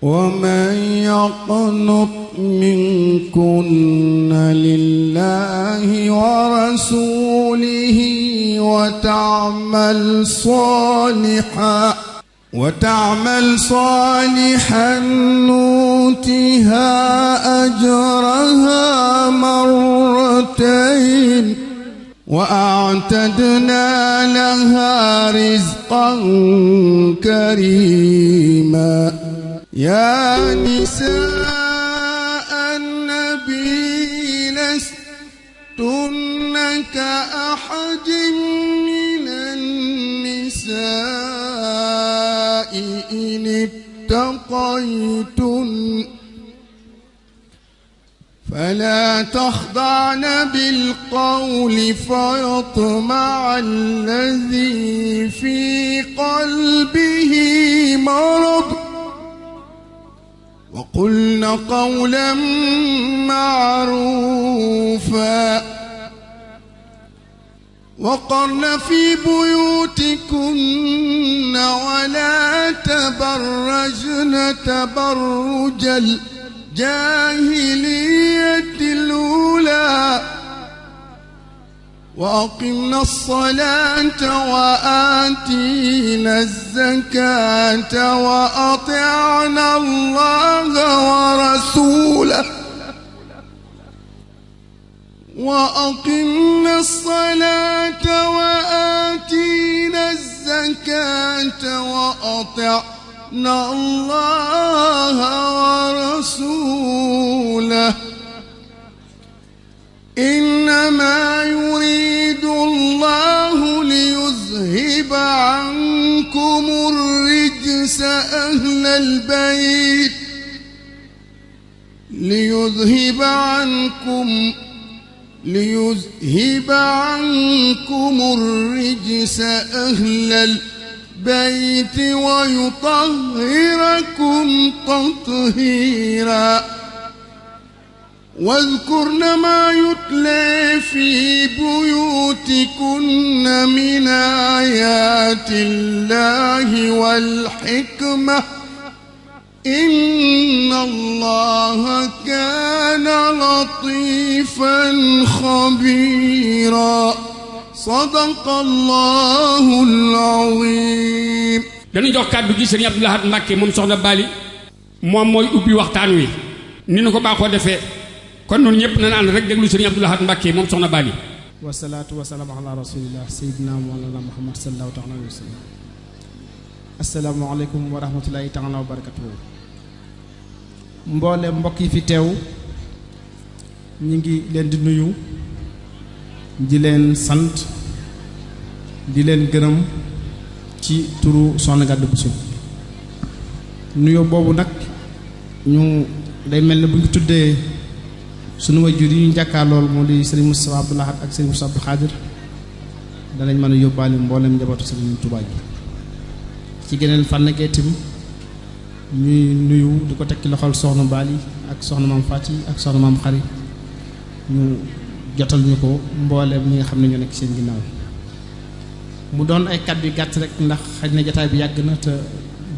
ومن يقنط منكن لله ورسوله وتعمل صالحا نؤتها أجرها مرتين وأعتدنا لها رزقا كريما يا نساء النبي لستن كأحد من النساء إن اتقيتن فلا تخضعن بالقول فيطمع الذي في قلبه مرض وقلن قولا معروفا وقرن في بيوتكن ولا تبرجن تبرج الجاهلية الأولى وأقمنا الصلاة وآتينا الزكاة وأطعنا الله ورسوله وأقمنا الصلاة وآتينا الزكاة وأطعنا الله ورسوله إنما يريد الله ليذهب عنكم الرجس أهل البيت ليذهب عنكم الرجس أهل البيت ويطهركم تطهيرا واذكرن ما يتلى في بيوتكن من آيات الله والحكمة إن الله كان لطيفا خبيرا صدق الله العظيم. dañu jox kàddu gi Serigne Abdou Lahad Mbacké moom soxna Bali moom mooy ubbi waxtaan wi ni nu ko baaxoo defee kon ñun ñëpp nañ ànd rek déglu Serigne Abdou Lahad Mbacké moom soxna Bali. wasalaatu wasalaam ala rasulillah sayyidina mawlana Muhammad sallallahu ta'ala alayhi wa sallam. assalaamu aleykum wa rahmatullahi ta'ala wa barakatuhu. mboole mbokk yi fi teew ñi ngi leen di nuyu di leen sant di leen gërëm ci turu Soxna Gadda Bousso nuyoo boobu nag ñu day mel ne bu ñu tuddee sunu waajur yi ñu jàkkaar lool moo di Serigne Moustapha Abdou Lahad ak Serigne Moustapha Abdou Khadir danañ mën a yóbbaale mboolem njabootu Serigne Touba ji ci geneen fànn geetim ñuy nuyu di ko teg ci loxol soxna Bali ak soxna maam Fati ak soxna maam Xari ñu jotal ñu ko mbooleem ñi nga xam ne ñoo nekk seen ginnaaw mu doon ay kàddu yu gàtt rek ndax xaj na jataay bi yàgg na te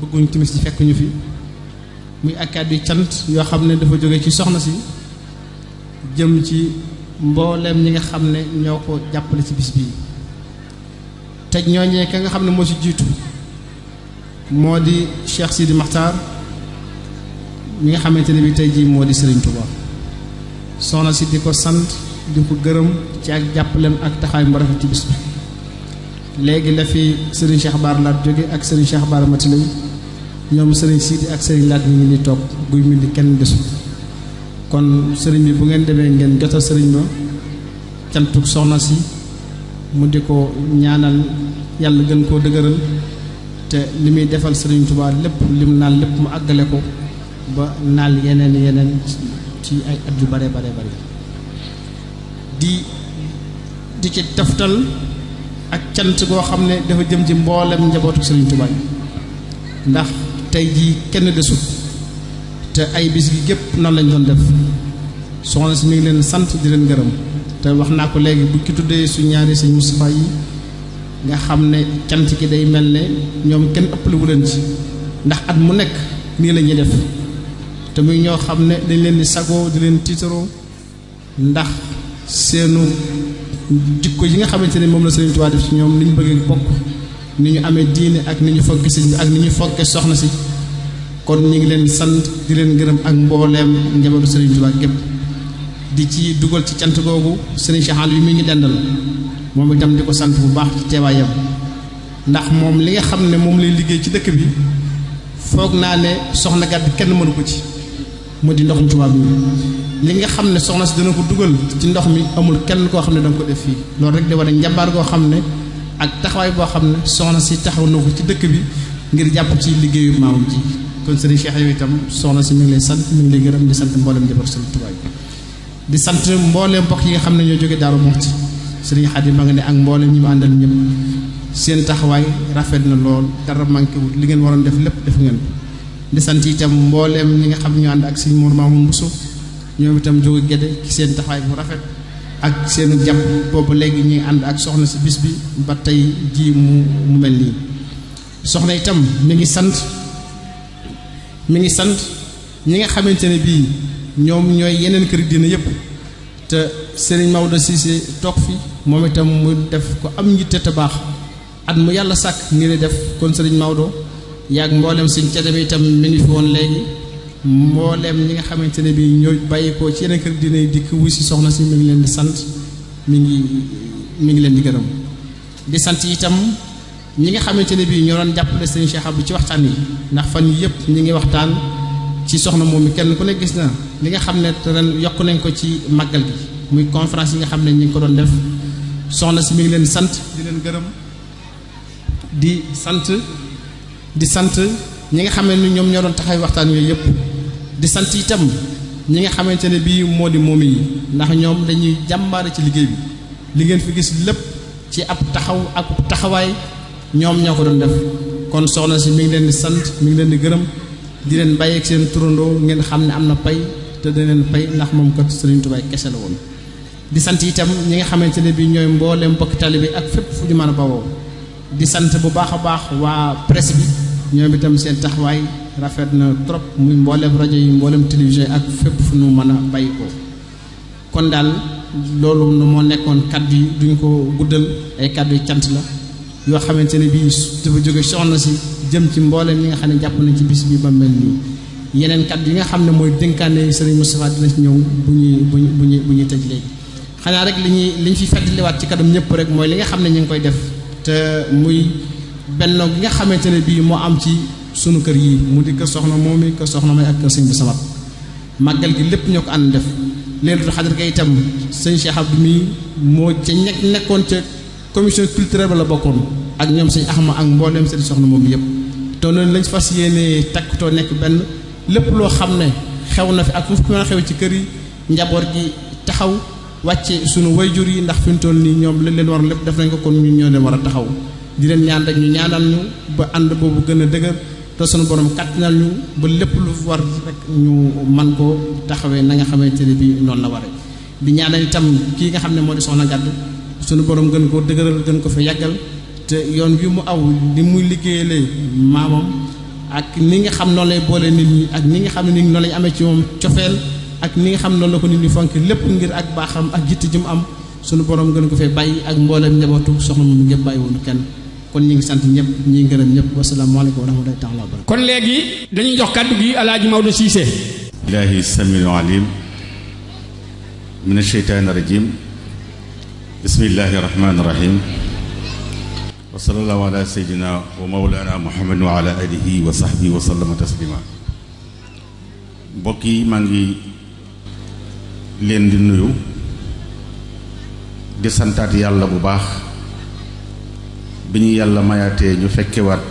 bëgguñ timis ci fekk ñu fi muy ak kàddu yu cant yoo xam ne dafa jóge ci soxna si jëm ci mbooleem ñi nga xam ne ñoo ko jàppale ci bis bii te ñooñee ka nga xam ne moo ci jiitu moo di Cheikh Sidi Makhtar mi nga xamante ne bi tey jii moo di Serigne Touba soxna si di ko sant di ko gërëm ci ak jàppaleem ak taxawaay mu rafet ci bis bi léegi la fi Serigne Cheikh Bara Laat jóge ak Serigne Cheikh Bara Matilay ñoom Serigne Sidi ak Serigne Laat ñu ngi ni toog guy mel ni kenn desul kon Serigne bi bu ngeen demee ngeen jotal Serigne ba cantuk soxna si mu di ko ñaanal yàlla gën koo dëgëral te li muy defal Serigne Touba lépp lim naal lépp mu àggale ko ba naal yeneen ci ay at yu bare di ci taftal ak cant goo xam ne dafa jëm ci mboolem njabootu Serigne Touba ndax tey jii kenn desut te ay bis gi gépp noonu lañ doon def soxna si mi ngi leen sant di leen gërëm te wax naa ko léegi bu ki tuddee su ñaari sëñ Moustapha yi nga xam ne cant gi day mel ne ñoom kenn ëppale wu leen ci ndax at mu nekk nii la ñuy def te muy ñoo xam ne dañ leen di sagoo di leen tiitaroo ndax seenu jikko yi nga xamante ne moom la Sëriñ Tuubaa def ci ñoom ni ñu bëgg bokk ni ñu amee diine ak ni ñu fonke sëñ bi ak ni ñu fonke soxna si kon ñu ngi leen sant di leen gërëm ak mbooleem njabootu Sëriñ Tuubaa gépp di ci dugal ci cant googu Sëriñ Cheikh Aliou mi ngi dendal moom itam di ko sant bu baax ci teewaayam ndax moom li nga xam ne moom lay liggéey ci dëkk bi foog naa ne soxna gàdd kenn mënu ko ci mu di ndoxum Tuubaa bi li nga xam ne soxna si dana ko dugal ci ndox mi amul kenn koo xam ne danga ko def fii loolu rek di wane njàmbaar goo xam ne ak taxawaay boo xam ne soxna si taxaw na ko ci dëkk bi ngir jàpp ci liggéeyu maamam ji kon Serigne Cheikh yow itam soxna si mi ngi lay sant mi ngi lay gërëm di sant mboolem njaboot Serigne Touba di sant mboolem mbokk yi nga xam ne ñoo jógee Daaru Muxti Serigne Xaadim ma nga ne ak mboolem ñi mu àndal ñëpp seen taxawaay rafet na lool dara manqué wut li ngeen waroon def lépp def ngeen di sant itam mboolem ñi nga xam ne ñoo ànd ak Serigne Mor Mamoun Bousso ñoom itam jóge Gédé ci seen taxawaay bu rafet ak seenu jàpp boobu léegi ñi ànd ak soxna si bis bi ba tey ji mu mel nii soxna itam mi ngi sant ñi nga xamante ne bii ñoom ñooy yeneen kër diine yépp te Serigne Maodo Cissé toog fi moom itam mu def ko am njitte te baax at mu yàlla sàkk ni ne def kon Serigne Maodo yaag mboolem suñ ca dem itam mi ngi fi woon léegi mboolem ñi nga xamante ne bii ñoo bàyyikoo ci yeneen kër diine yi dikk wuy si soxna si mi ngi leen di sant mi ngi leen di gërëm di sant itam ñi nga xamante ne bii ñoo doon jàppale Serigne Cheikh Abdou ci waxtaan yi ndax fan yi yëpp ñi ngi waxtaan ci soxna moom mi kenn ku ne gis na li nga xam ne ren yokk nañ ko ci màggal gi muy conférence yi nga xam ne ñi ngi ko doon def soxna si mi ngi leen sant di leen gërëm di sant ñi nga xam ne ñoom ñoo doon taxaw waxtaan yooyu yëpp di sant itam ñi nga xamante ne bii moo di moom yi ndax ñoom dañuy jàmbaare ci liggéey bi li ngeen fi gis lépp ci ab taxawaay ñoom ñoo ko doon def kon soxna si mi ngi leen di sant mi ngi leen di gërëm di leen bàyyi ak seen turandoo ngeen xam ne am na pay te da leen pay ndax moom kat Serigne Touba kese la woon di sant itam ñi nga xamante ne bii ñooy mbooleem mbokki taalibe bi ak fépp fu ñu mën a bawoo di sant bu baax a baax waa presse bi ñoom itam seen taxawaay rafet na trop muy mbooleem rajo yi mbooleem télévision ak fépp fu nu mën a bàyyi ko kon daal loolu moo nekkoon kaddu yi duñu ko guddal ay kaddu yi cant la yoo xamante ne bii dafa jóge soxna si jëm ci mbooleem ñi nga xam ne jàpp nañ ci bis bi ba mel nii yeneen kaddu yi nga xam ne mooy dénkaane Serigne Moustapha dina ci ñëw bu ñuy tëj léegi xanaa rek li ñu fi feddliwaat ci kanam ñëpp rek mooy li nga xam ne ñu ngi koy def te muy benn gi nga xamante ne bii moo am ci sunu kër yi mu di kër soxna moom mi kër soxna may ak kër sëñ bi samat màggal gi lépp ñoo ko ànd def Laylatul Qadr ga itam sëñ Cheikh Abdou mi moo ca nekkoon ca commission culturelle ba la bokkoon ak ñoom sëñ Axma ak mbooleem seen soxna moom yëpp te noonu lañ fas yéene takkutoo nekk benn lépp loo xam ne xew na fi ak fu mën a xew ci kër yi njaboot gi taxaw wàcce sunu wayjur yi ndax fi mu toll nii ñoom lañ leen war lépp def nañ ko kon ñun ñoo leen war a taxaw di leen ñaan rek ñu ñaanal ñu ba ànd boobu gën a dëgër te sunu borom kàttanal ñu ba lépp lu war rek ñu man koo taxawee na nga xamante ne bii noonu la waree di ñaanal itam kii nga xam ne moo di soxna gàdd sunu borom gën koo dëgëral gën ko fa yàggal te yoon wi mu aw li muy liggéeyalee maamam ak ni nga xam noonu lay boole nit ñi ak ni nga xam ne nit ñi noonu lañ amee ci moom cofeel ak ni nga xam noonu la ko nit ñi fonk lépp ngir ak baaxam ak jitte ji mu am sunu borom gën ko fee bàyyi ak mboolem njabootu soxna moom ñëpp bàyyi woonu kenn kon ñu ngi sant ñëpp ñi ngi gërëm ñëpp wasalaamaaleykum wa rahmatullahi taala wa barakatuh kon léegi dañuy jox kàddu gi alaaji Maodo Cissé billahi samiul alim min asheytaani rajim bismillahi rahmaani rahim wa sallallahu ala sayyidina wa mawlana muhammad wa ala alihi wa sahbihi wa sallama taslima mbokk yi maa ngi leen di nuyu di santaat yàlla bu baax bi ñu yàlla mayaatee ñu fekkewaat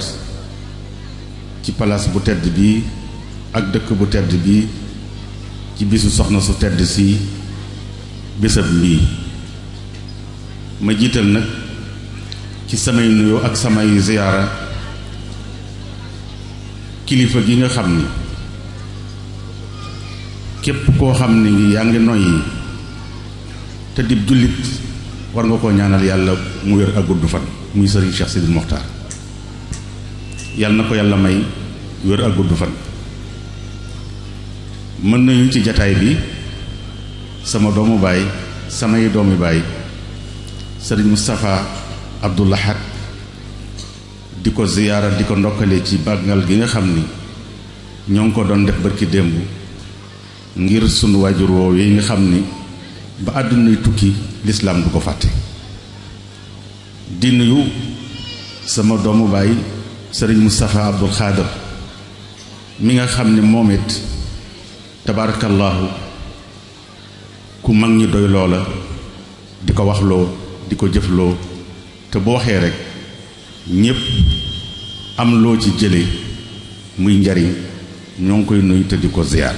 ci palaas bu tedd bi ak dëkk bu tedd bi ci bisu soxna su tedd si bésab bii ma jiital nag ci samay nuyoo ak samay ziyaara kilifa gi nga xam ni képp koo xam ni ngi yaa ngi noyyi te dib jullit war nga koo ñaanal yàlla mu wér ak gudd fan muy sëriñ Cheikh Sidil Mokhtar yàlla na ko yàlla may wér ak gudd fan mën nañu ci jataay bi sama doomu baay samay doomi baay sëriñ Moustapha Abdou Lahad di ko ziyaara di ko ndokkale ci bàggal gi nga xam ni ñoo ngi ko doon def barki démb ngir sunu waajur woow yi nga xam ni ba àddunay tukki lislaam du ko fàtte di nuyu sama doomu baay sëriñ Moustapha Abdoul Khader mi nga xam ni moom it tabaarakallaahu ku mag ñi doy loola di ko waxloo di ko jëfloo te bu waxee rekk ñépp am loo ci jële muy njariñ ñoo ngi koy nuyu te di ko ziyaar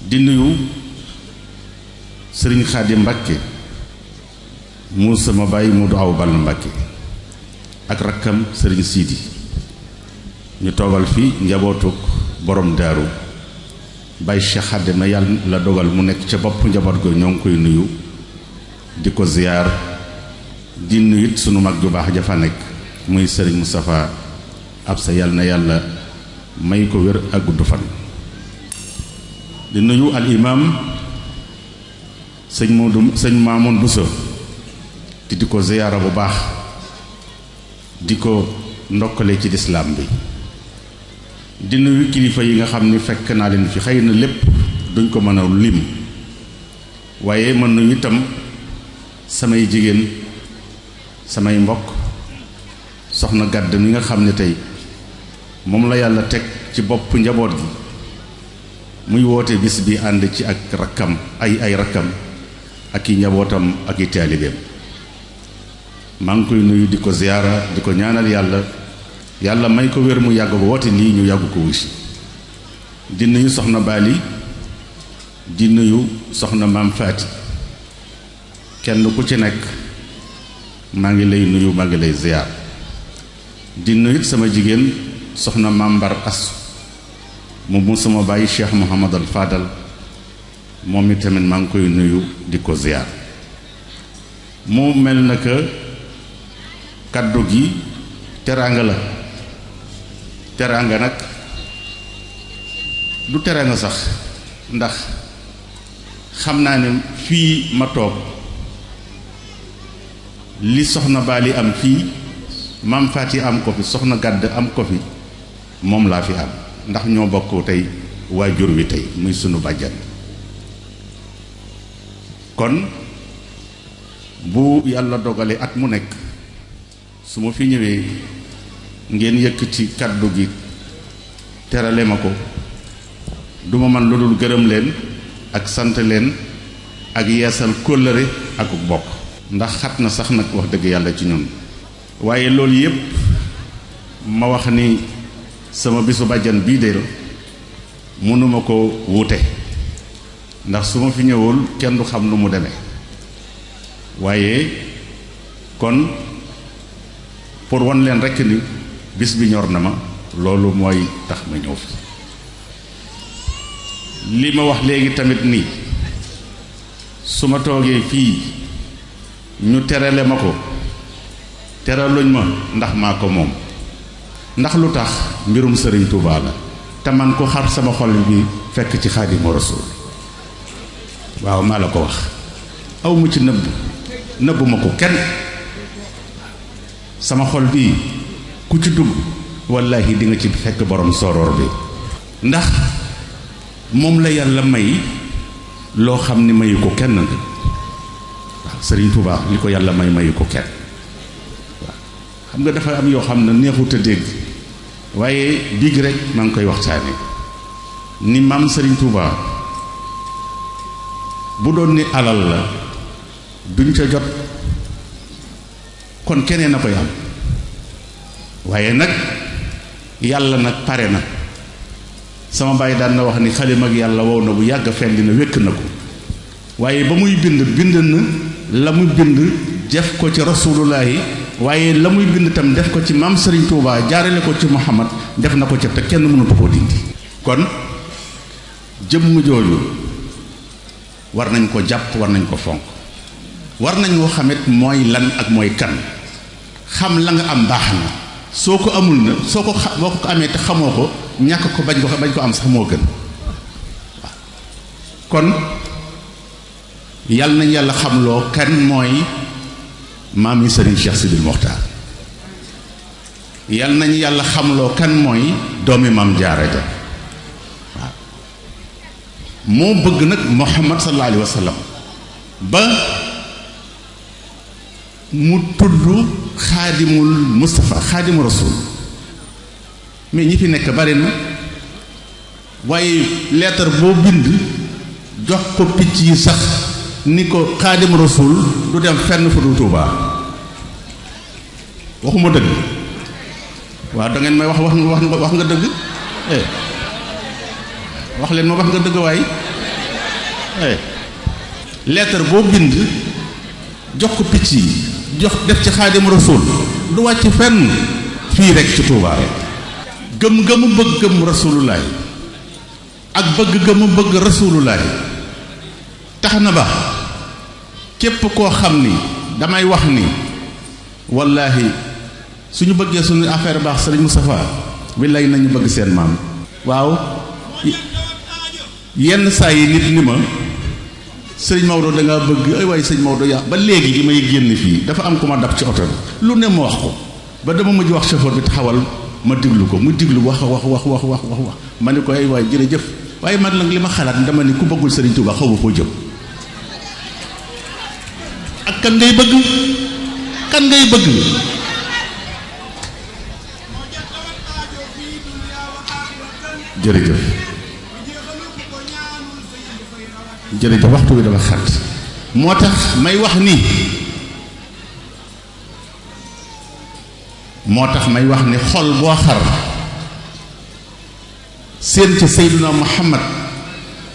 di nuyu sëriñ Xaadim Mbàkke mu sama bàyyi mu du aw ball Mbàkke ak rakkam sëriñ Siidi ñu toogal fi njabootuk borom daaru Baye Cheikh Xaadim ma yàlla la dogal mu nekk ca bopp njaboot go ñoo ngi koy nuyu di ko ziyaar di nuyu it sunu mag ju baax ja fa nekk muy sëriñ Moustapha Absa yàlla na yàlla may ko wér ak gudd fan di nuyu al imam sëñ Maamoun Bousso di ko ziyaara bu baax di ko ndokkale ci lislaam bi di nuyu kilifa yi nga xam ni fekk naa leen fi xëy na lépp duñ ko mën a lim waaye mën nañu itam samay jigéen samay mbokk soxna gàdd mi nga xam ne tey moom la yàlla teg ci bopp njaboot gi muy woote bis bi ànd ci ak rakkam ay rakkam ak i njabootam ak i taalibeem maa ngi koy nuyu di ko ziyaara di ko ñaanal yàlla may ko wér mu yàgg ko woote lii ñu yàgg ko wusi di nuyu soxna Bali di nuyu soxna maam Faati kenn ku ci nekk maa ngi lay nuyu maa ngi lay ziyaar di nuyu sama jigéen soxna maam Mbar Asu mu sama bàyyi Cheikh Mouhamadal Fadal moom it tamit maa ngi koy nuyu di ko ziyaar mu mel na que kaddu gi teraanga la teraanga nag du teraanga sax ndax xam naa ne fii ma toog li soxna Bali am fii maam Faati am ko fi soxna Gàdd am ko fi moom laa fi am ndax ñoo bokk tey waajur wi tey muy sunu bàjjan kon bu yàlla dogalee at mu nekk su ma fi ñëwee ngeen yëkkati kaddu gi terale ma ko duma man lu dul gërëm leen ak sant leen ak yeesal kóllëre ak bokk ndax xat na sax nag wax dëgg yàlla ci ñun waaye loolu yépp ma wax ni sama bisu bàjjan bii de mënuma ko wuute ndax su ma fi ñëwul kenn du xam nu mu demee waaye kon pour wan leen rekk ni bis bi ñor na ma loolu mooy tax ma ñëw fi li ma wax léegi tamit nii su ma toogee fii ñu terale ma ko teraluñ ma ndax maa ko moom ndax lu tax mbirum Sëriñ Tuubaa la te man ko xar sama xol bi fekk ci Xaadimu Rasuul waaw maa la ko wax aw mu ci nëbbu ma ko kenn sama xol bii ku ci dugg wallaahi di nga ci fekk borom soroor bi ndax moom la yàlla may loo xam ni mayu ko kenn waaw Sëriñ Tuubaa li ko yàlla mayu ko kenn waaw xam nga dafa am yoo xam ne neexut a dégg waaye biig rek maa ngi koy waxtaane ni maam Sëriñ Tuubaa bu doon ni alal la duñ ca jot kon keneen a koy am waaye nag yàlla nag pare na sama bàyyi daan na wax ni xalima ak yàlla wow na bu yàgg fenn dina wékk na ko waaye ba muy bind na la mu bind def ko ci rasulullahi waaye la muy bind tam def ko ci maam Serigne Touba jaarale ko ci Muhammad def na ko ca te kenn mënatu koo dindi kon jëmm jooju war nañ ko jàpp war nañ ko fonk war nañ koo xamit mooy lan ak mooy kan xam la nga am baax na soo ko amul na boo ko amee te xamoo ko ñàkk ko bañ ko am sax moo gën kon yàlla nañ yàlla xamloo kan mooy maami Serigne Cheikh Sidil Mokhtar yàlla nañ yàlla xamloo kan mooy doomi maam Jaara ja waaw moo bëgg nag Muhammad sallallahu alayhi wa sallam ba mu tudd xaadimul Mustafa xaadimu rasul mais ñi fi nekk bari na waaye leetar boo bind jox ko picc yi sax ni ko xaadimu rasul du dem fenn fu du Tuubaa waxuma dëgg waaw da ngeen may wax nga dëgg wax leen ma wax nga dëgg waay leetar boo bind jox ko picc yi jox def ci xaadimu rasul du wàcc fenn fii rek ci Tuubaa gëm gëmu bëgg gëm rasulullaay ak bëgg gëmu bëgg rasulullaay tax na ba képp koo xam ni damay wax ni wallaahi suñu bëggee suñu affaire baax Sëriñ Moustapha billaay nañu bëgg seen maam waaw yenn saa yi nit ni ma sëriñ Maodo da ngaa bëgg ay waaye sëriñ Maodo yaa ba léegi bi may génn fii dafa am ku ma dab ci oto bi lu ne ma wax ko ba dama mujj wax chauffeur bi taxawal ma diglu ko mu diglu wax ma ne ko ay waay jërëjëf waaye man nag li ma xalaat dama ni ku bëggul sëriñ Touba xaw ma foo jëm ak kan ngay bëgg jërëjëf waxtu wi dafa xat moo tax may wax ni xol boo xar seen ca Seyduna Muhammad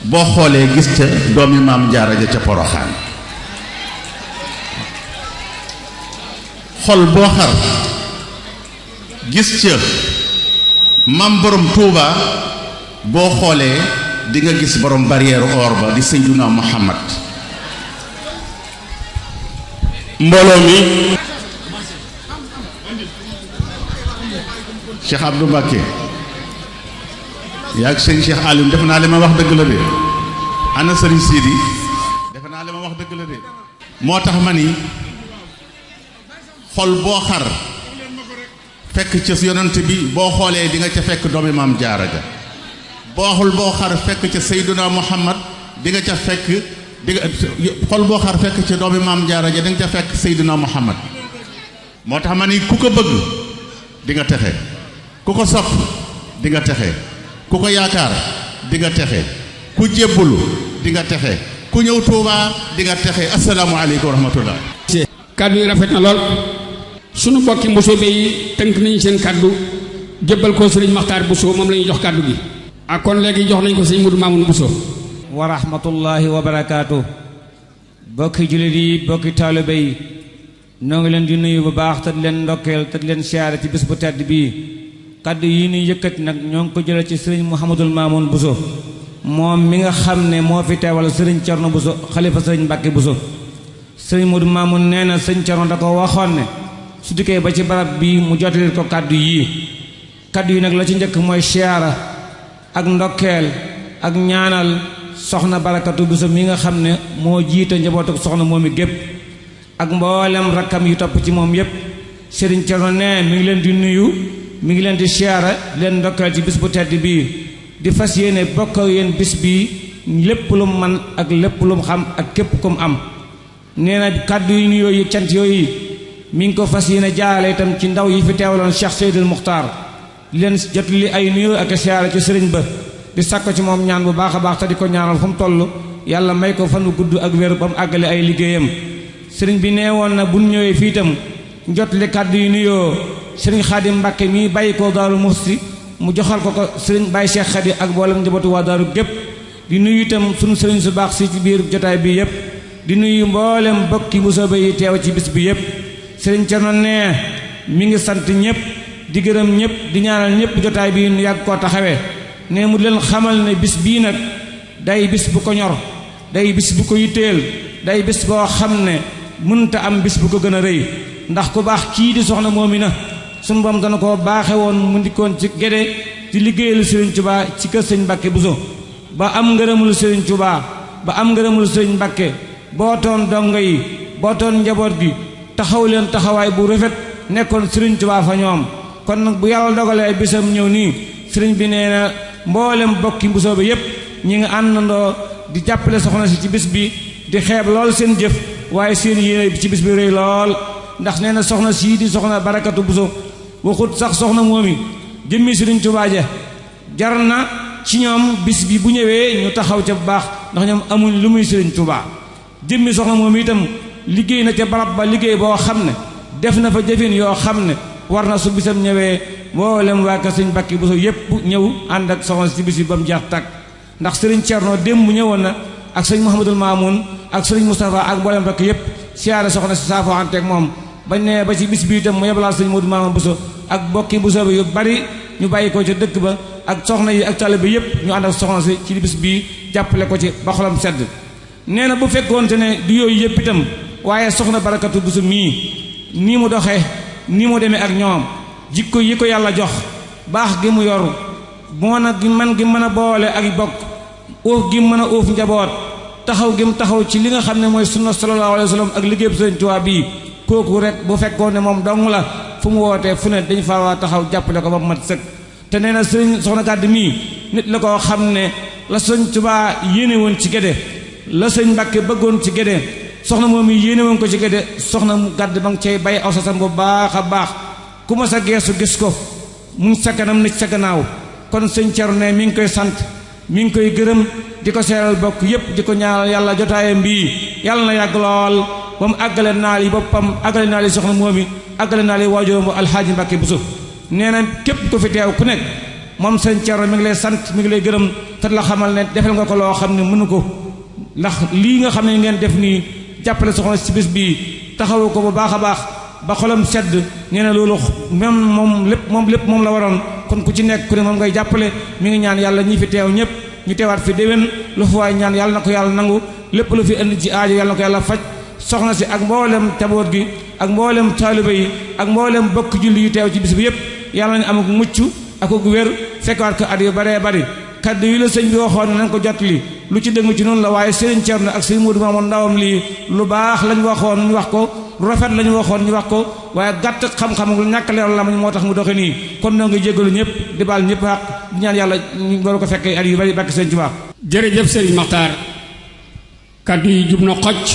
boo xoolee gis ca doomi maam Jaara ja ca Poroxaan xol boo xar gis ca maam borom Touba boo xoolee di nga gis borom barrière or ba di Seyduna Muhammad mbooloo mi Cheikh Abdou Mbacké yaa ak sëñ Cheikh Alim defe naa li ma wax dëgg la de ana sëriñ Sidi defe naa li ma wax dëgg la de moo tax ma ni xol boo xar fekk ca yonent bi boo xoolee di nga ca fekk doomi maam Jaara ja boo xar fekk ca Seyduna Muhammad di nga ca fekk xol boo xar fekk ca doomi maam Jaara ja di nga ca fekk Seyduna Muhammad moo tax ma ni ku ko bëgg di nga texe ku ko sopp di nga texe ku ko yaakaar di nga texe ku jébbulu di nga texe ku ñëw Tuubaa di nga texe asalaamaaleykum wa rahmatullah kàddu yi rafet na lool sunu bokki mbusoobe yi tënk nañu seen kàddu jébbal ko sëriñ Maxtaar Bousso moom la ñuy jox kàddu gi ak kon léegi jox nañ ko sëriñ Mudu Maamun Bousso wa rahmatullahi wa barakaatu bokki jullit yi bokki taalibe yi noo ngi leen di nuyu bu baax te di leen ndokkeel te di leen siyaare ci bés bu tedd bii kaddu yi ñuy yëkkati nag ñoo ngi ko jëlee ci sëriñ Mouhamadul Mamoun Bousso moom mi nga xam ne moo fi teewal sëriñ Cerno Bousso xalifa sëriñ Mbàkke Bousso sëriñ Modou Mamoun nee na sëriñ Cerno da ko waxoon ne su dikkee ba ci barab bii mu jotalil ko kaddu yi nag la ci njëkk mooy siyaara ak ndokkeel ak ñaanal soxna Barakatu Bousso mi nga xam ne moo jiite njabootu soxna moom i gépp ak mboolem rakkam yu topp ci moom yépp sëriñ Cerno nee mi ngi leen di nuyu mi ngi leen di siyaara leen ndokkeel ci bis bu tedd bii di fas yéene bokk ak yéen bis bii lépp lu mu man ak lépp lu mu xam ak képp ku mu am nee na kàddu yi nuyoo yi cant yooyu mi ngi ko fas yéene jaarale itam ci ndaw yi fi teewaloon Cheikh Seydil Muxtaar di leen jot li ay nuyoo ak siyaara ci sëriñ ba di sàkko ci moom ñaan bu baax a baax te di ko ñaanal fu mu toll yàlla may ko fan wu gudd ak wér ba mu àggale ay liggéeyam sëriñ bi nee woon na bu ñëwee fii itam jot li kàddu yi nuyoo sëriñ Xaadim Mbàkke mii bàyyi ko Daaru Muxti mu joxal ko sëriñ Baye Cheikh Khady ak mboolem njabootu waa Daaru gépp di nuyu itam sunu sëriñ su baax si ci biir jotaay bi yépp di nuyu mboolem bokki mbusoobe yi teew ci bis bi yépp sëriñ Cerno nee mi ngi sant ñépp di gërëm ñépp di ñaanal ñépp jotaay bi nu yàgg koo taxawee ne mu leen xamal ne bis bii nag day bis bu ko ñor day bis bu ko yitteel day bis boo xam ne mënta am bis bu ko gën a rëy ndax ku baax kii di soxna Moomina sunu borom dana ko baaxe woon mu ndikkoon ci Gédé di liggéeyalu Sëriñ Tuubaa ci kër Sëriñ Mbàkke Buso ba am ngërëmul Sëriñ Tuubaa ba am ngërëmul sëriñ Mbàkke bootoon dongo yi bootoon njaboot gi taxaw leen taxawaay bu rafet nekkoon sëriñ Tuubaa fa ñoom kon nag bu yàlla dogalee bisam ñëw nii sëriñ bi nee na mboolem bokki Mbusoobe yépp ñi nga àndandoo di jàppale soxna si ci bis bi di xeeb lool seen jëf waaye seen yéene ci bis bi rëy lool ndax nee na soxna sii di soxna Barakatu Buso waxut sax soxna moomi jëmmi sëriñ Tuubaa ja jar na ci ñoom bis bi bu ñëwee ñu taxaw ca bu baax ndax ñoom amuñ lu muy sëriñ Tuubaa jëmmi soxna moomi itam liggéey na ca barab ba liggéey boo xam ne def na fa jëfin yoo xam ne war na su bisam ñëwee mboolem waa kër sëriñ Mbàkke Buso yépp ñëw ànd ak soxna si bis bi ba mu jeex tàkk ndax sëriñ Cerno démb ñëwoon na ak sëriñ Mouhamadul Mamoun ak sëriñ Moustapha ak mboolem rakk yépp siyaare soxna si saafo anteeg moom bañ ne ba ci bis bi itam mu yebalaal sëriñ Modou Mamoun Buso ak bokki Buso bi yu bari ñu bàyyi ko ca dëkk ba ak soxna yi ak taalibe bi yépp ñu ànd ak soxna si ci bis bii jàppale ko ci ba xolam sedd nee na bu fekkoonte ne du yooyu yépp itam waaye soxna Barakatu Buso mii nii mu doxee nii mu demee ak ñoom jikko yi ko yàlla jox baax gi mu yoru moo na gi mën a boole ak bokk uuf gi mën a uuf njaboot taxaw gi mu taxaw ci li nga xam ne mooy sunna sallallahu alayhi wa sallam ak liggéey Sëriñ Tuubaa bii kooku rek bu fekkoon ne moom dong la fu mu wootee fu ne dañ fa waa taxaw jàppale ko ba mu mat sëkk te nee na sëriñ soxna Gàdd mii nit la koo xam ne la Sëriñ Tuubaa yéene woon ci Gédé la Sëriñ Mbàkke bëggoon ci Gédé soxna moom yi yéene woon ko ci Gédé soxna mu Gàdd ba nga cay bay aw sasam bu baax a baax ku ma sa geesu gis ko mu ngi sa kanam nit sa gannaaw kon sëñ Cerno ne mi ngi koy sant mi ngi koy gërëm di ko seeral bokk yépp di ko ñaanal yàlla jotaayam bii yàlla na yàgg lool ba mu àggale naal yi boppam àggale naal yi soxna moomi àggale naal yi waajuram bu Alxaaji Mbàkke Buso nee na képp ku fi teew ku nekk moom sëñ Cerno mi ngi lay sant mi ngi lay gërëm te la xamal ne defal nga ko loo xam ne mënu ko ndax lii nga xam ne ngeen def nii jàppale soxna ci bis bii taxawu ko bu baax a baax ba xolam sedd nee na loolu même moom lépp moom la waroon kon ku ci nekk ku ne moom ngay jàppale mi ngi ñaan yàlla ñi fi teew ñëpp ñu teewaat fi déwén lu fa waay ñaan yàlla na ko yàlla nangu lépp lu fi indi ci aajo yàlla na ko yàlla faj soxna si ak mboolem taboot gi ak mboolem taalibe yi ak mboolem bokk julli yu teew ci bis bi yëpp yàlla nañu am ak mucc ak ak wér fekkaat ko at yu baree bari kaddu yi la sëñ bi waxoon nañ ko jot li lu ci dëng ci noonu la waaye sëriñ Cerno ak sëriñ Modou Mamoun ndawam lii lu baax lañ waxoon ñu wax ko lu rafet lañu waxoon ñu wax ko waaye gàtt xam-xam lu ñàkk leeral la moo tax mu doxe nii kon noo ngi jéggalu ñëpp di baal ñëpp xaq di ñaan yàlla ñu war ko fekkee at yu bari barke sëriñ Tuubaa jërëjëf sëriñ Maxtaar kaddu yi jub na xocc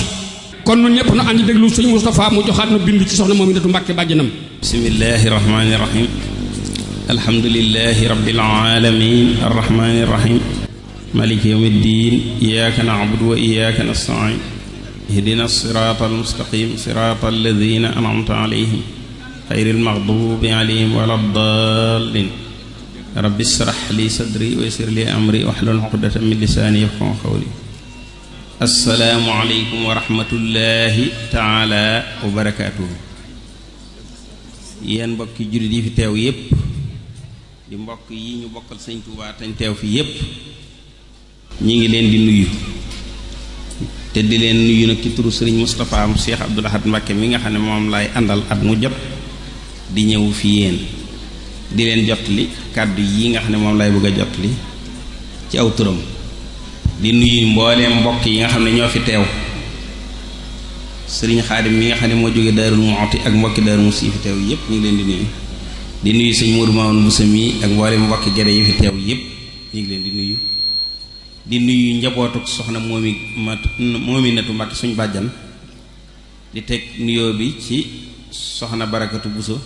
kon nun ñëpp nu àndi déglu sëñ Moustapha mu joxaat nu bind ci soxna Mominatou Mbàkke bàjjanam bismillahi rahmani rahim alhamdulillahi rabbil alamin arrahmani rahim maliki yawmiddin iyyaka na'budu wa iyyaka nasta'in ihdina siratal mustaqim siratal ladhina an'amta alayhim ghayril maghdubi alayhim waladdallin rabbi ishrah li sadri wa yassir li amri wahlul 'uqdatan min lisani yafqahu qawli assalaamu aleykum wa rahmatullahi taala wa barakaatuhu yéen mbokki jullit yi fi teew yépp di mbokk yi ñu bokkal sëñ Tuubaa tañ teew fi yépp ñi ngi leen di nuyu te di leen nuyu nag ci turu sëriñ Moustapha mu Cheikh Abdoul Ahad Mbacké mi nga xam ne moom lay àndal at mu jot di ñëw fi yéen di leen jotli kàddu yi nga xam ne moom lay bëgg a jotli ci aw turam di nuyu mbooleem mbokk yi nga xam ne ñoo fi teew sëriñ Xaadim mi nga xam ne moo jóge Daarul Muxti ak mbokki Daarul Muxti yi fi teew yépp ñu ngi leen di nuyu di nuyu sëñ Modou Mamoun Bousso mi ak mbooleem mbokki Gédé yi fi teew yépp ñu ngi leen di nuyu njabootuk soxna Mominatou Mbàkke suñ bàjjan di teg nuyoo bi ci soxna Barakatu Buso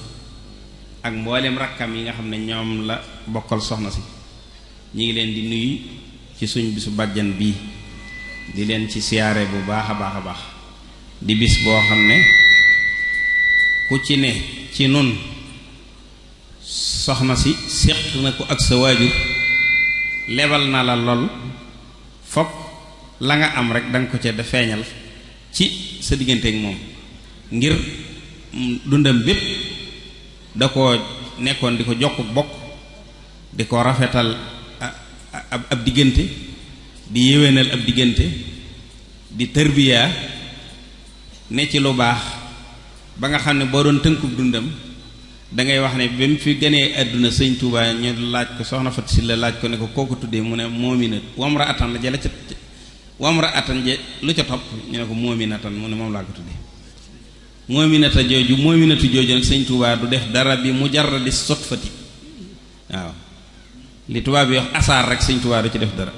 ak mbooleem rakkam yi nga xam ne ñoom la bokkal soxna si ñu ngi leen di nuyu ci suñ bisu bàjjan bii di leen ci siyaare bu baax a baax a baax di bis boo xam ne ku ci ne ci nun soxna si séq na ko ak sa waajur lebal na la lool fokk la nga am rek danga ko ca da feeñal ci sa diggante ak moom ngir dundam bépp da ko nekkoon di ko jokk bokk di ko rafetal ab diggante di yéwénal ab diggante di tërbiyaa ne ci lu baax ba nga xam ne boo doon tënkub dundam dangay wax ne ba mu fi gënee àdduna sëñ Tuubaa ñu laaj ko soxna Fatou Sylla laaj ko ne ko kooku tuddee mu ne Mominatou wamra atan la jële ca wamra'atan je lu ca topp ñu ne ko moominatan mu ne moom laa ko tuddee moominata jooju moominatu jooju nag sëñ Tuubaa du def dara bi mujarradi sotfati waaw li tubaab bi wax asaar rek sëñ Tuubaa du ci def dara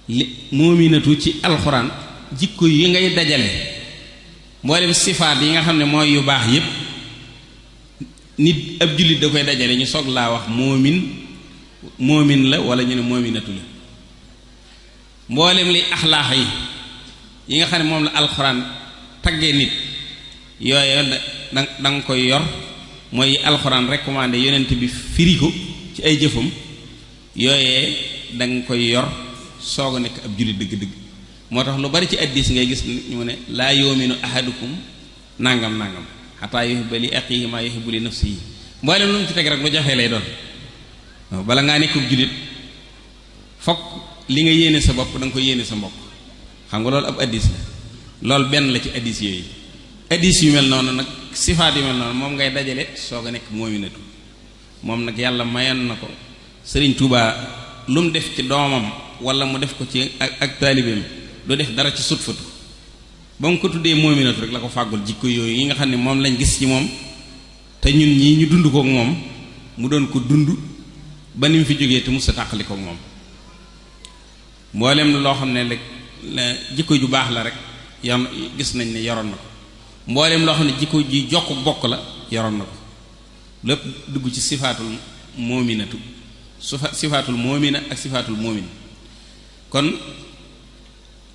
li moominatu ci alxuraan jikko yi ngay dajale mboolem sifaat yi nga xam ne mooy yu baax yépp nit ab jullit da koy dajale ñu soog laa wax moomin la wala ñu ne moominatu la mboolem li axlaax yi nga xam ne moom la alxuraan taggee nit yooyu da nga koy yor mooy alxuraan recommandé yonent bi firi ko ci ay jëfam yooyee da nga koy yor soog a nekk ab jullit dëgg-dëgg moo tax lu bari ci addis ngay gis ñu ne laa yoominu ahadukum nangam nangam xataa yuhibba li axiihi maa yuhibbu li nafsihi mboolem lu mu ci teg rek lu jafe lay doon waaw bala ngaa nekk ab jullit fokk li nga yéene sa bopp da nga koy yéene sa mbokk xam nga loolu ab addis la loolu benn la ci addis yooyu addis yu mel noonu nag sifaat yu mel noonu moom ngay dajale soog a nekk moominatu moom nag yàlla mayoon na ko Sëriñ Tuubaa lu mu def ci doomam wala mu def ko ci ak taalibeem du def dara ci sutfatu ba mu ko tuddee moominatu rek la ko fàggul jikko yooyu yi nga xam ne moom lañ gis ci moom te ñun ñii ñu dund kook moom mu doon ko dund ba ni mu fi jógee te mu sa tàqali kook moom mboolem loo xam ne rek jikko ju baax la rek yor gis nañ ne yoroon na ko mboolem loo xam ne jikko ji jokk bokk la yoroon na ko lépp dugg ci sifaatul moominatu sifaatul moomina ak sifaatul moomin kon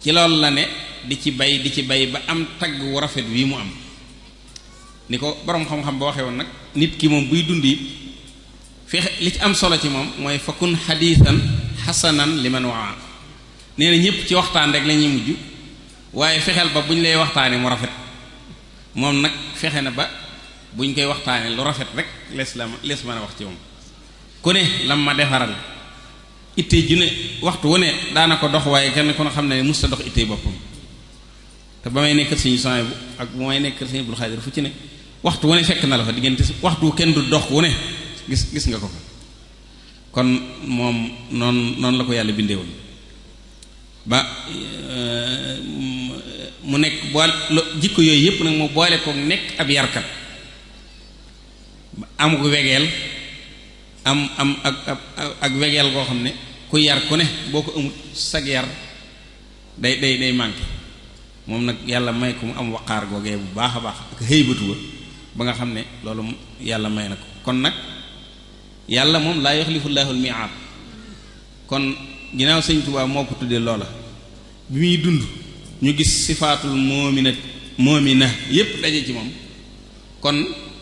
ci loolu la ne di ci bay ba am tagg wu rafet wii mu am ni ko boroom xam-xam ba waxee woon nag nit ki moom buy dund it fexe li ci am solo ci moom mooy fakun xadiisan xasanan liman waa nee na ñëpp ci waxtaan rek la ñuy mujj waaye fexeel ba bu ñu lay waxtaanee mu rafet moom nag fexe na ba bu ñu koy waxtaanee lu rafet rek lees mën a wax ci moom ku ne lam ma defaral ittee ju ne waxtu wu ne daana ko dox waaye kenn ku ne xam ne mus ta dox ittee boppam te ba may nekk suñu soin bu ak bu may nekk suñu Abdul Xaadir fu ci ne waxtu wu ne fekk na la fa diggante waxtu kenn du dox wu ne gis nga ko fa kon moom noonu la ko yàlla bindeewul ba mu nekk boole jikko yooyu yépp nag mu boole ko nekk ab yarkat am ko wegeel am ak wegeel koo xam ne ku yar ku ne boo ko amut sag yar day manqué moom nag yàlla may ko mu am waqaar googee bu baax a baax ak xëybatu ba nga xam ne loolu yàlla may na ko kon nag yàlla moom laa yuxlifu llaahu al-mii'aad kon ginnaaw sëñ Tuubaa moo ko tuddee loola bi muy dund ñu gis sifaatul moomina yépp daje ci moom kon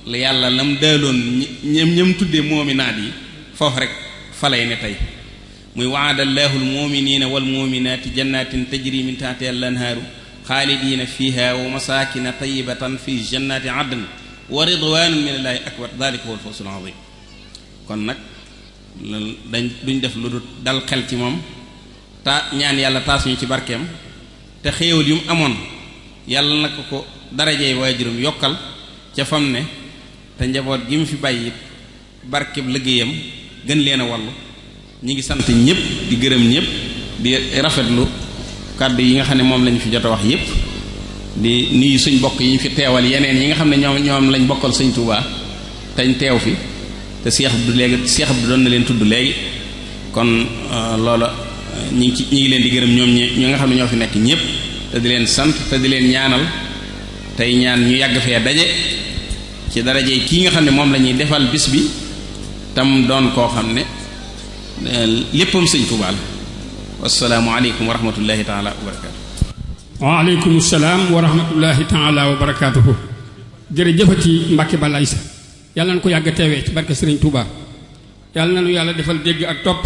la yàlla lam daaloon ñam tuddee moominaat yi foofu rek fa lay ne tey muy wa'ada llaahu al-mu'miniina wal mu'minaati jannatin tajri min tahtiha al-anhaaru xaalidiina fiiha wa masaakina tayyibatan fi jannaati adn wa ridwaanun min allaahi akbar daalika huwa al-fawzul aziim kon nag duñ def lu dul dal xel ci moom ñaan yàlla taas ñu ci barkeem te xéewal yu mu amoon yàlla na ko darajey waajuram yokkal ca fam ne te njaboot gi mu fi bàyyi barkeb liggéeyam gën leen a wallu ñi ngi sant ñëpp di gërëm ñëpp di rafetlu kàddu yi nga xam ne moom lañ fi jot a wax yëpp di nuyu suñ bokk yi ñu fi teewal yeneen yi nga xam ne ñoom lañ bokkal sëñ Tuubaa tañ teew fi te Cheikh Abdou doon na leen tudd léegi kon loola ñi ngi leen di gërëm ñi nga xam ne ñoo fi nekk ñëpp te di leen sant te di leen ñaanal tey ñaan ñu yàgg fee daje ci daraje kii nga xam ne moom la ñuy defal bis bi tam doon koo xam ne léppam sëñ Tuubaa la wassalaamu aleykum wa rahmatullahi taala wa barakaatu. waaleykum salaam wa rahmatullahi taala wa barakaatuhu. jërëjëfati Mbàkke Balla Aysa yàlla na ko yàgg teewee ci barke Sëriñ Tuubaa yàlla na nu yàlla defal dégg ak topp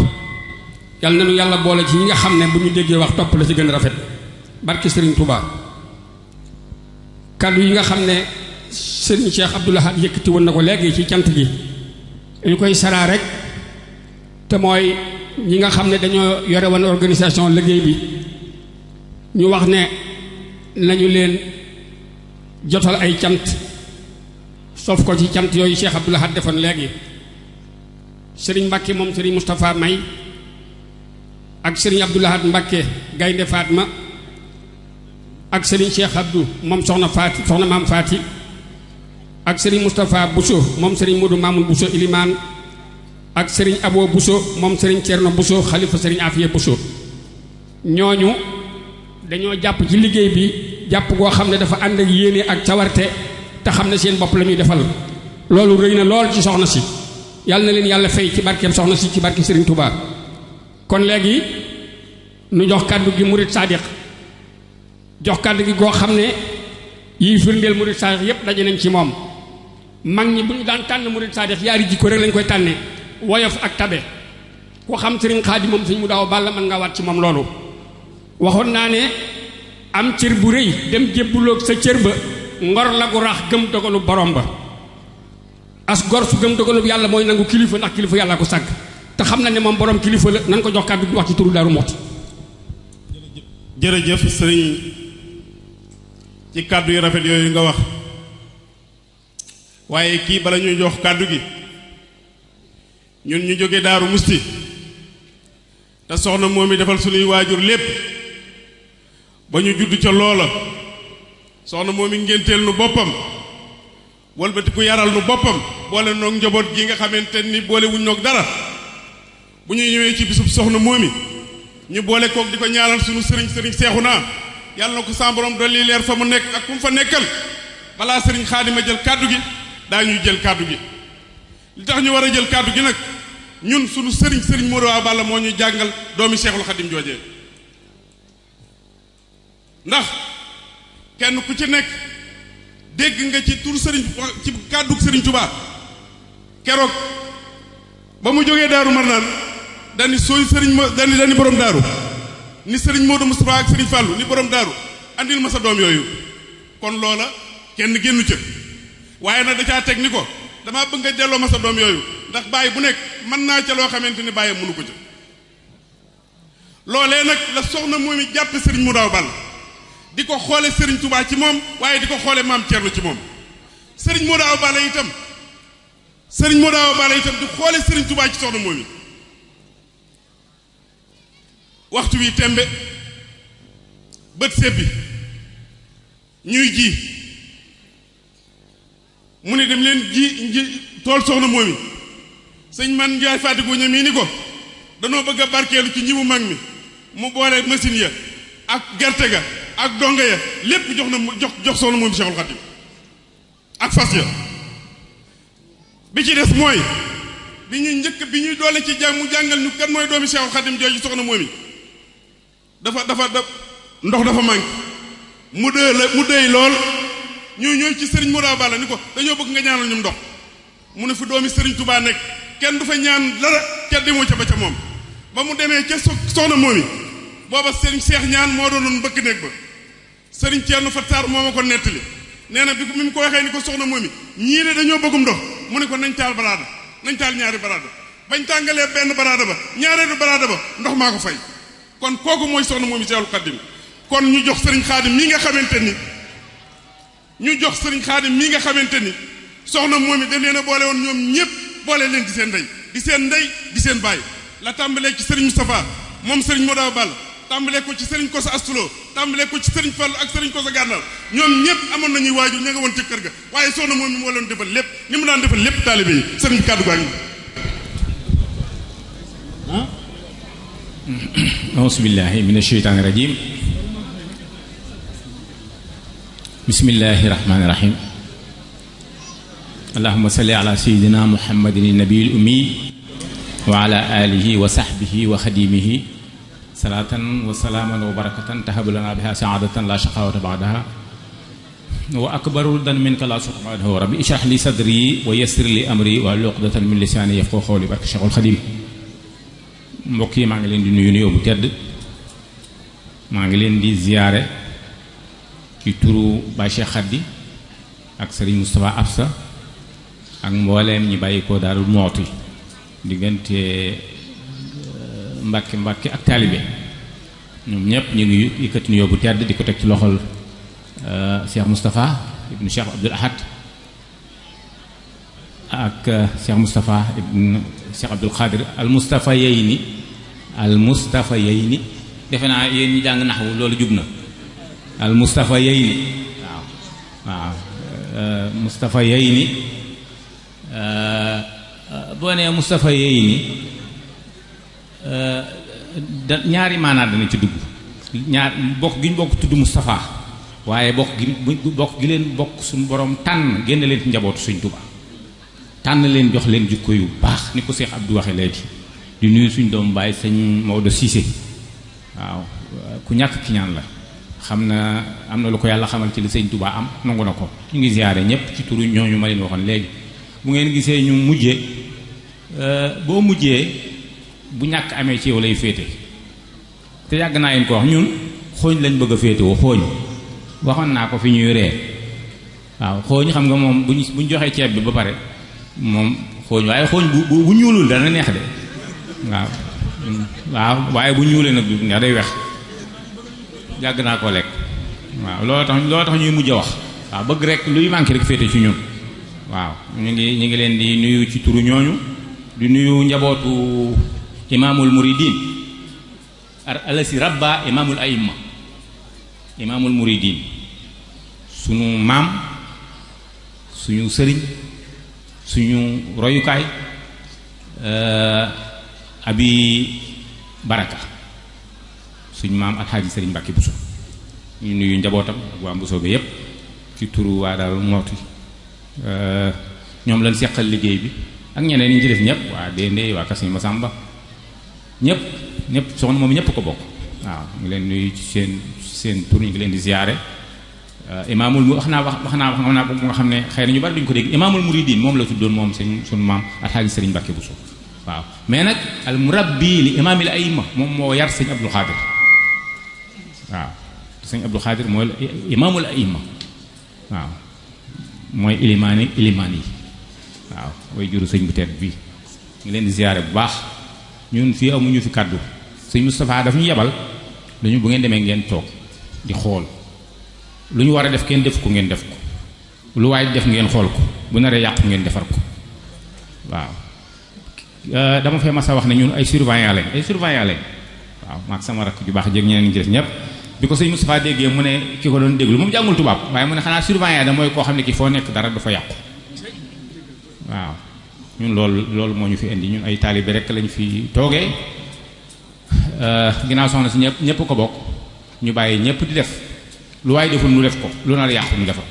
yàlla na nu yàlla boole ci ñi nga xam ne bu ñu déggee wax topp la ci gën a rafet barke Sëriñ Tuubaa. kàddu yi nga xam ne Sëriñ Cheikh Abdoul Ahad yëkkati woon na ko léegi ci cant gi dañu koy saraa rek te mooy ñi nga xam ne dañoo yore woon organisation liggéey bi ñu wax ne nañu leen jotal ay cant sof ko ci cant yooyu Cheikh Abdoul Ahad defoon léegi Sëriñ Mbàkke moom Sëriñ Moustapha May ak sëriñ Abdou Lahad Mbacké Gaynde Fatma ak sëriñ Cheikh Abdou moom soxna maam Faati ak sëriñ Moustapha Bousso moom sëriñ Modou Mamoun Bousso Ilimaan ak sëriñ Abo Bousso moom sëriñ Thierno Bousso xalifa sëriñ Afiya Bousso. ñooñu dañoo jàpp ci liggéey bi jàpp goo xam ne dafa ànd ak yéene ak cawarte te xam ne seen bopp la ñuy defal loolu rëy na lool ci soxna si yàlla na leen yàlla fay ci barkeem soxna si ci barke Sëriñ Touba. kon léegi nu jox kàddu gi murid sadiq jox kàddu gi goo xam ne yiy firndeel murid sadiq yépp daje nañ ci moom. mag ñi bu ñu daan tànn murid sadiq yaari jikko rek lañ koy tànne woyof ak tabe ku xam Sëriñ Xaadim moom Sëriñ mu daaw balla mën nga waat ci moom loolu. waxoon naa ne am cër bu rëy dem jébbuloog sa cër ba ngor la gu rax gëm dogalu borom ba as gor su gëm dogalu yàlla mooy nangu kilifa ndax kilifa yàlla ko sàgg te xam na ne moom borom kilifa la nan ko jox kàddu gi wax ci turu Daaru Muxti. jërëjëf sëriñ ci kàddu yu rafet yooyu nga wax waaye kii bala ñuy jox kàddu gi ñun ñu jóge Daaru Muxti te soxna moom mi defal suñuy waajur lépp ba ñu judd ca loola soxna moom mi ngénteel nu boppam walbati ku yaral nu boppam boole noog njaboot gi nga xamante ni boole wuñ noog dara bu ñuy ñëwee ci bisub soxna moom mi ñu boole koog di ko ñaanal suñu sëriñ Seexuna yàlla na ko sa borom dolli leer fa mu nekk ak ku mu fa nekkal balaa sëriñ Xaadima jël kàddu gi daañuy jël kàddu gi li tax ñu war a jël kàddu gi nag ñun suñu sëriñ Modou Awa Balla moo ñu jàngal doomi Seexul Xadim joojee ndax kenn ku ci nekk dégg nga ci tur sëriñ ci kàddu sëriñ Touba keroog ba mu jógee Daaru Marnaan dani sooy sëriñ dani borom daaru ni sëriñ Modou Moustapha ak sëriñ Fallou ni borom daaru andil ma sa doom yooyu kon loola kenn génnu ca waaye nag da caa teg ni ko damaa bëgg nga delloo ma sa doom yooyu ndax bàyyi bu nekk mën naa ca loo xamante ni bàyyi mënu ko ca loolee nag la soxna moom i jàppe sëriñ Modou Awa Balla di ko xoole sëriñ Touba ci moom waaye di ko xoole maam Thierno ci moom sëriñ Modou Awa Balla itam di xoole sëriñ Touba ci soxna moom i waxtu wi tembe bët sebbi ñuy ji mu ne dem leen ji tool soxna moom i sëñ man Njaay Fatick ñam yi ni ko danoo bëgg a barkeelu ci ñi mu mag mi mu boole machine ya ak gerte ga ak donga ya lépp jox soxna moom Cheikhul Khadim ak fas ya bi ci des mooy bi ñuy doole ci jàng mu jàngal ñu kan mooy doomi Cheikhul Khadim jooju soxna moom yi dafa ndox dafa manqué mu dëy lool ñooy ci sëriñ Modou Awa Balla ni ko dañoo bëgg nga ñaanal ñum ndox mu ne fi doomi sëriñ Touba nekk kenn du fa ñaan dara ca demoo ca ba ca moom ba mu demee ca soxna moom yi booba sëriñ Cheikh ñaan moo doonoon bëkk néeg ba sëriñ Thierno Fatar moo ma ko nettali nee na bi mu ko waxee ni ko soxna moom yi ñii de dañoo bëggum ndox mu ne ko nañ taal baraada nañ taal ñaari baraada bañ tàngalee benn baraada ba ñaareelu baraada ba ndox maa ko fay kon kooku mooy soxna moom yi Seexul Xaadim kon ñu jox sëriñ Xaadim mii nga xamante ni soxna moom yi dañ leen a boole woon ñoom ñëpp boole leen di seen ndey di seen baay la tàmbalee ci sëriñ Moustapha moom sëriñ Modou Awa Balla tàmbalee ko ci sëriñ Kosa Astulo tàmbalee ko ci sëriñ Fall ak sëriñ Kosa Gànnaar ñoom ñëpp amoon nañuy waajur ña nga woon ci kër ga waaye soxna moom yi moo leen defal lépp ni mu daan defal lépp taalibe yi sëriñ kàddu gaa ngi auzubillahi mina sheytaani rajim bismillahi rahmaani rahim allahumma salli ala sayyidina muhammadin nabiyil ummi wa ala alihi wa sahbihi wa xadimihi salatan wa salaaman wa barakatan tahabu lana biha saadatan la shaqawata ba'daha wa akbaru dan minka la suqa ba'dahu rabbi ishrah li sadri wa yassir li amri wa luqdatan min lisani yafqahu qawli barke Cheikhul Khadim mbokk yi maa ngi leen di nuyu nuyoo bu tedd maa ngi leen di ziyaare ci turu Baay Cheikh Khady ak Serigne Moustapha Absa ak mbooleem ñi bàyyi ko Daaru Muxti diggante Mbàkke ak taalibe ñoom ñëpp ñu ngi yëkkati nuyoo bu tedd di ko teg ci loxol Cheikh Moustapha ibnu Cheikh Abdoul Ahad ak Cheikh Moustapha ibnu Cheikh Abdoul Khadir al Moustapha Yeyni al mustafa yeyni defe naa yéen ñi jàng naxwu loolu jub na al mustafa yeyni waaw mustafa yeyni boo nee mustafa yeyni ñaari maanaa dana ci dugg ñaar bokk gi ñu bokk tudd Mustafa waaye bokk gi leen bokk suñu borom tànn génn leen ci njabootu Sëñ Tuubaa tànn leen jox leen jikko yu baax ni ko Cheikh Abdou waxe léegi di nuyu suñ doom baay sëñ Maodo Cissé waaw ku ñàkk ki ñaan la xam na am na lu ko yàlla xamal ci li Sëñ Tuubaa am nangu na ko ñu ngi ziyaare ñëpp ci turu ñooñu ma leen waxoon léegi bu ngeen gisee ñu mujjee boo mujjee bu ñàkk amee ci yow lay féete te yàgg naa leen ko wax ñun xooñ lañ bëgg a féete woo xooñ waxoon naa ko fi ñuy ree waaw xooñ xam nga moom buñ joxee ceeb bi ba pare moom xooñ waaye xooñ bu ñuulul dana neex de waaw waaye bu ñuulee nag du neex day wex yàgg naa ko lekk waaw loolu tax ñuy mujj a wax waaw bëgg rek luy manqué rek féete ci ñun waaw ñu ngi leen di nuyu ci turu ñooñu di nuyu njabootu imaamul muridin alasi rabba imaamul aimma imaamul muridin suñu maam suñu sëriñ suñu royukaay abi baraka suñu maam alxaaji sëriñ Mbàkke Buso ñu nuyu njabootam ak waa Buso bi yépp ci turu waa Daaru Muxti ñoom lañ seqal liggéey bi ak ñeneen ñi ci def ñëpp waa Dende waa Kassim Masamba ñëpp soxna moom ñëpp ko bokk waaw ñu ngi leen nuyu ci seen tur ñu ngi leen di ziyaare imaamul mu wax naa ko nga xam ne xëy na ñu bari duñ ko dégg imaamul muridin moom la tuddoon moom sunu maam alxaaji sëriñ Mbàkke Buso waaw mais nag al murabbi li imaamil aïma moom moo yar sëñ Abdou Khadir waaw sëñ Abdou Khadir mooy imaamul aïma waaw mooy ilimaan yi waaw way juru sëñ bu tedd bii ngi leen di ziyaare bu baax ñun fii amuñu fi kàddu sëñ Moustapha daf ñu yebal dañu bu ngeen demee ngeen toog di xool lu ñu war a def kenn def ko ngeen def ko lu waay def ngeen xool ko bu naree yàqu ngeen defar ko waaw dama fee mas a wax ne ñun ay surveillant lañ waaw maag sama rakk ju baax jég ñeneen ñi ci des ñëpp bi ko sëñ Moustapha déggee mu ne ki ko doon déglu moom jàngul tubaab waaye mu ne xanaa surveillant da mooy koo xam ne ki foo nekk dara dafa yàqu waaw ñun loolu moo ñu fi indi ñun ay taalibe rek lañ fi toogee ginnaaw soxna si ñëpp ko bokk ñu bàyyi ñëpp di def lu waaye deful nu def ko lu nar yàqu nu defal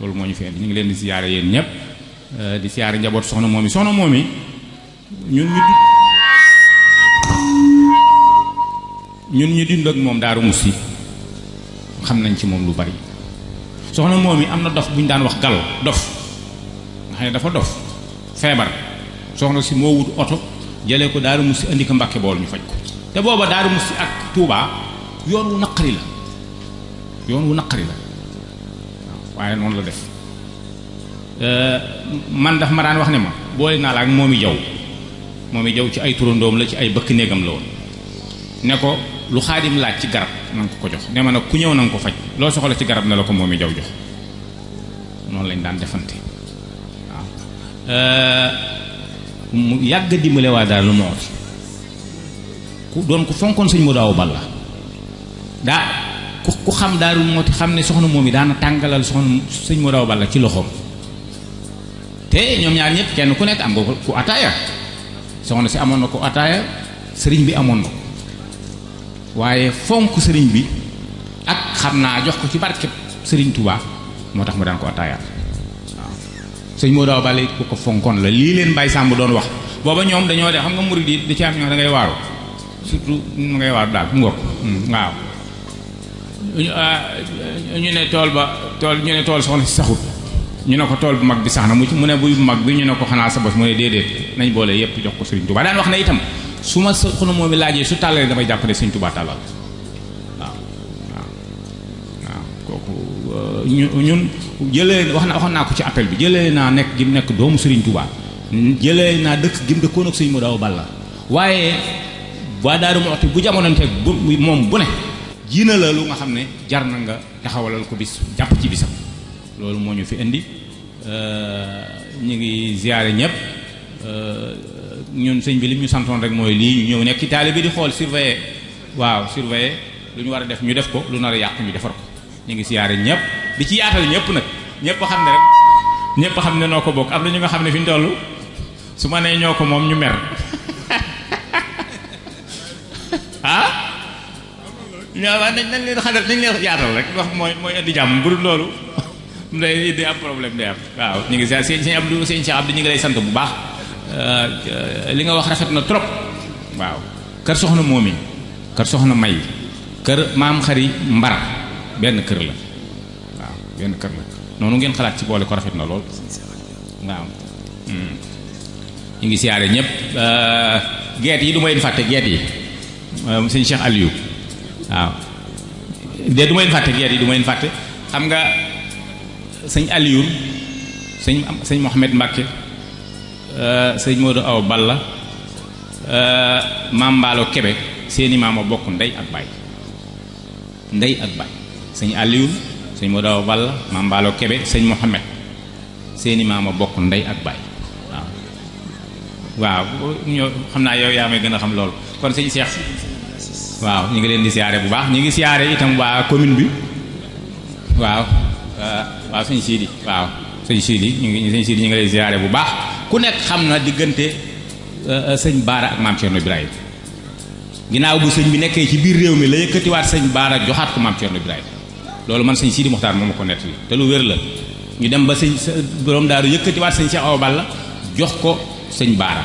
loolu moo ñu fi indi ñu ngi leen di siyaare yéen ñëpp di siyaare njaboot soxna moom yi ñun ñu dund ak moom Daaru Musti xam nañ ci moom lu bari soxna moom yi am na dof bu ñu daan wax gal dof nga xam ne dafa dof feebar soxna si moo wut oto jëlee ko Daaru Musti indi ko Mbàkke Bool ñu faj ko te booba Daaru Musti ak Tuubaa yoon wu naqari la waaw waaye noonu la def man daf ma daan wax ne ma boole naa la ak moomi jaw ci ay turandoom la ci ay bëkk néegam la woon ne ko lu xaadim laaj ci garab na nga ko jox ne ma nag ku ñëw na nga ko faj loo soxla ci garab na la ko moomi jaw jox noonu lañ daan defante waaw mu yàgg dimbale waa daal lu mooti ku doon ku fonkoon sëñ mu daaw balla daa ku xam daaru mooti xam ne soxna moom yi daana tàngalal soxna sëñ mu daaw balla ci loxoom te ñoom ñaar ñëpp kenn ku nekk am nga ku ataaya soxna si amoon na ko ataaya sëriñ bi amoon na ko waaye fonk sëriñ bi ak xam naa jox ko ci barkeb sëriñ Touba moo tax mu daan ko ataaya waaw sëñ moo daaw balla it ku ko fonkoon la lii leen Baye Samb doon wax booba ñoom dañoo de xam nga murid yi da ci am ñoo da ngay waaru surtout da ngay waaru daal mu ngoog waaw ñu ne tool soxna si saxut ñu ne ko tool bu mag bi sax na mu ne buy bu mag bi ñu ne ko xanaa sa bos mu ne déedéet nañ boole yépp jox ko Sëriñ Tuubaa daan wax ne itam su ma soxna moom mi laajee su tàllalee damay jàpp ne Sëriñ Tuubaa tàllal waaw kooku ñun jëlee waxoon naa ko ci appel bi jëlee naa nekk gi mu nekk doomu Sëriñ Tuubaa jëlee naa dëkk gi mu dëkkoon ak Sëriñ Modou Balla waaye waa Daaru Muxti bu jamononteeg bu moom bu ne jiina la lu nga xam ne jar na nga taxawalal ko bis jàpp ci bisam loolu moo ñu fi indi ñu ngi ziyaare ñëpp ñun sëñ bi li ñu santoon rek mooy lii ñu ñëw nekk ci taalibe bi di xool surveiller waaw surveiller lu ñu war a def ñu def ko lu nar a yàq ñu defar ko ñu ngi siyaare ñëpp di ci yaatal ñëpp nag ñëpp xam ne rek ñëpp xam ne noo ko bokk am na ñu nga xam ne fi ñu toll su ma nee ñoo ko moom ñu mer ah ñoo nañ leen xadal nañ leen yaatal rek wax mooy indi jàmm bu dul loolu day am problème day am waaw ñu ngi siyaare sëñ Abdou sëñ Cheikh Abdou ñu ngi lay sant bu baax li nga wax rafet na trop waaw kër soxna moomi kër soxna may kër maam xari mbar benn kër la waaw benn kër la noonu ngeen xalaat ci boole ko rafet na lool waaw ñu ngi siyaare ñëpp geet yi du ma leen fàtte geet yi sëñ Cheikh Aliou waaw de du ma leen fàtte geet yi du ma leen fàtte xam nga sëñ Aliou sëñ Mohamed Mbacke sëñ Modou Aw Balla maam Mbaalo Kebe seeni maama bokk ndey ak baay sëñ Aliou sëñ Modou Aw Balla maam Mbaalo Kebe sëñ Mohamed seeni maama bokk ndey ak baay waaw ñoo xam naa yow yaa may gën a xam loolu kon sëñ Cheikh waaw ñu ngi leen di siyaare bu baax ñu ngi siyaare itam waa commune bi waaw sëñ Sidi waaw sëñ Sidi ñu ngi lay siyaare bu baax ku nekk xam na diggante sëñ Baara ak maam Thierno Ibrahima ginnaaw bu sëñ bi nekkee ci biir réew mi la yëkkatiwaat sëñ Baara joxaat ko maam Thierno Ibrahima loolu man sëñ Sidi Mokhtar moo ma ko nettali te lu wér la ñu dem ba sëñ borom daaru yëkkatiwaat sëñ Cheikh Awa Balla jox ko sëñ Baara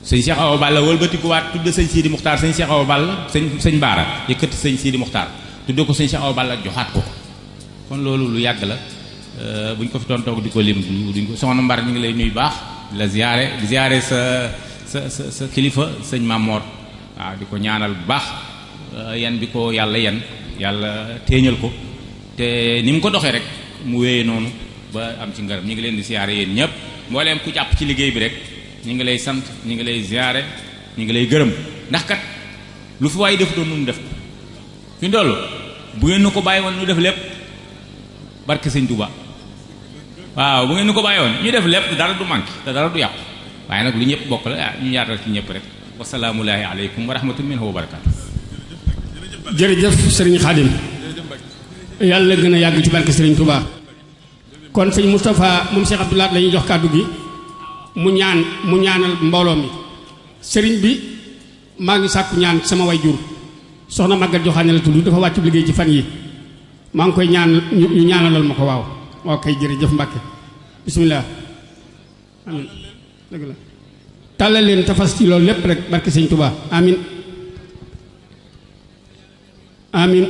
sëñ Cheikh Awa Balla wëlbatikuwaat tudde sëñ Sidi Mokhtar sëñ Cheikh Awa Balla sëñ Baara yëkkati sëñ Sidi Mokhtar tudde ko sëñ Cheikh Awa Balla joxaat ko kon loolu lu yàgg la buñ ko fi doon toog di ko lim duñ ko soxna Mbar ñu ngi lay nuyu baax di la ziyaare sa kilifa sëñ Mamor waaw di ko ñaanal bu baax yan bi ko yàlla téeñal ko te ni mu ko doxee rek mu wéyee noonu ba am ci ngërëm ñu ngi leen di ziyaare yéen ñëpp mbooleem ku jàpp ci liggéey bi rek ñu ngi lay sant ñu ngi lay ziyaare ñu ngi lay gërëm ndax kat lu fi waaye def doon nu def ko fi ndollu bu ngeen nu ko bàyyi woon nu def lépp barke sëñ Touba waaw bu ngeen nu ko bàyyi woon ñu def lépp dara du manqué te dara du yàqu waaye nag lu ñëpp bokk la ñu yaatal ci ñëpp rek wasalaamullahi aleykum wa rahmatullahi wa barakatu jërëjëf sëriñ Xaadim yàlla gën a yàgg ci barke sëriñ Touba kon sëñ Moustapha moom Cheikh Abdoulaye la ñuy jox kàddu gi mu ñaanal mbooloo mi sëriñ bi maa ngi sàkku ñaan sama way jur soxna Maguette Joxaane la tudd dafa wàccu liggéey ci fan yi maa ngi koy ñaan ñu ñaanalal ma ko waaw ok jërëjëf Mbàkke bismillah amin dëgg la tàllal leen tafas ci loolu lépp rek barke sëñ Touba amin amin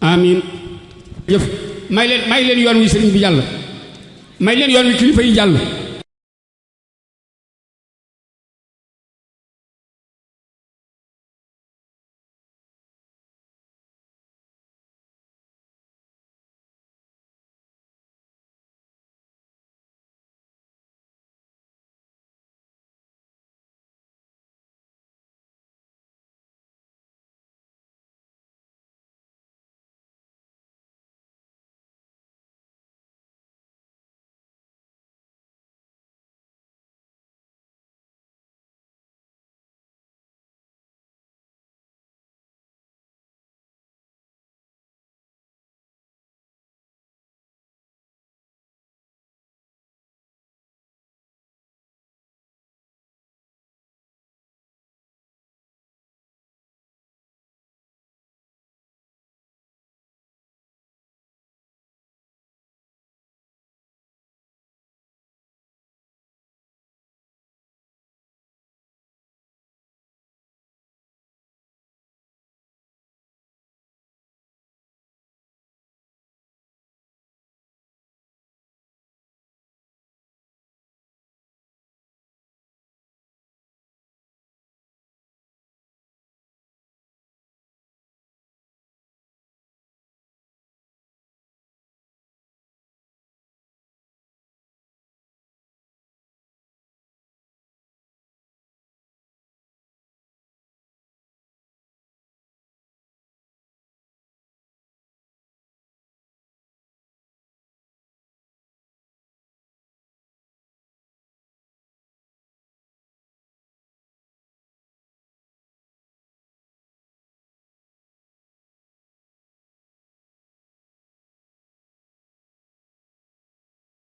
amin jëf may leen yoon wi sëriñ bi jàll may leen yoon wi kilifa yi jàll